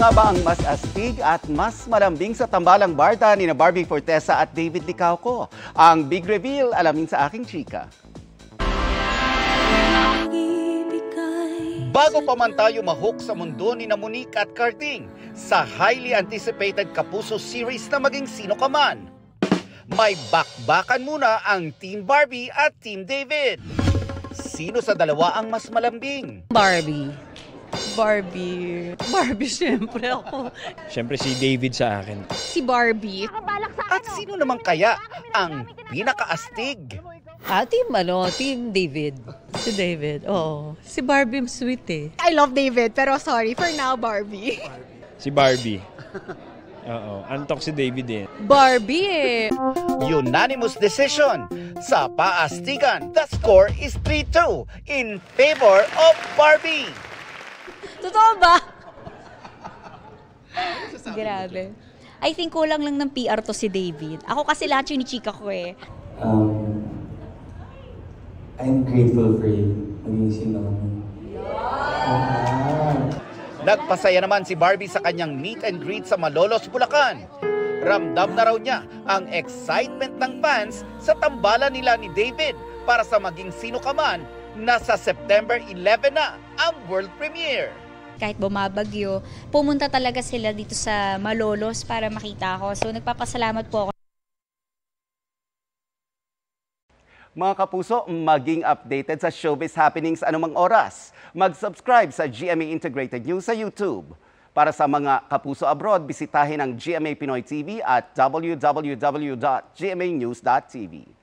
nga ba ang mas astig at mas malambing sa tambalang barda ni na Barbie Fortesa at David Licauco? Ang big reveal, alamin sa aking chika. Bago pa man tayo mahook sa mundo ni na Monique at Carding sa highly anticipated Kapuso series na maging sino ka man, may bakbakan muna ang Team Barbie at Team David. Sino sa dalawa ang mas malambing? Barbie. Barbie, siyempre ako. Siyempre si David sa akin. Si Barbie. At sino naman kaya ang pinakaastig? Team David. Si David, oo. Si Barbie, sweet eh. I love David, pero sorry, for now, Barbie. Si Barbie. Oo, antok si David eh. Barbie eh. Unanimous decision. Sa paastigan, the score is 3-2 in favor of Barbie. Totoo ba? Grabe. I think kulang lang ng PR to si David. Ako kasi lahat yung ni-chika ko eh. I'm grateful for you. Maging sino kami. Nagpasaya naman si Barbie sa kanyang meet and greet sa Malolos, Bulacan. Ramdam na raw niya ang excitement ng fans sa tambalan nila ni David para sa maging sino ka man na sa September 11 na ang world premiere. Kahit bumabagyo, pumunta talaga sila dito sa Malolos para makita ako. So nagpapasalamat po ako. Mga kapuso, maging updated sa showbiz happenings anumang oras. Mag-subscribe sa GMA Integrated News sa YouTube. Para sa mga kapuso abroad, bisitahin ang GMA Pinoy TV at www.gmanews.tv.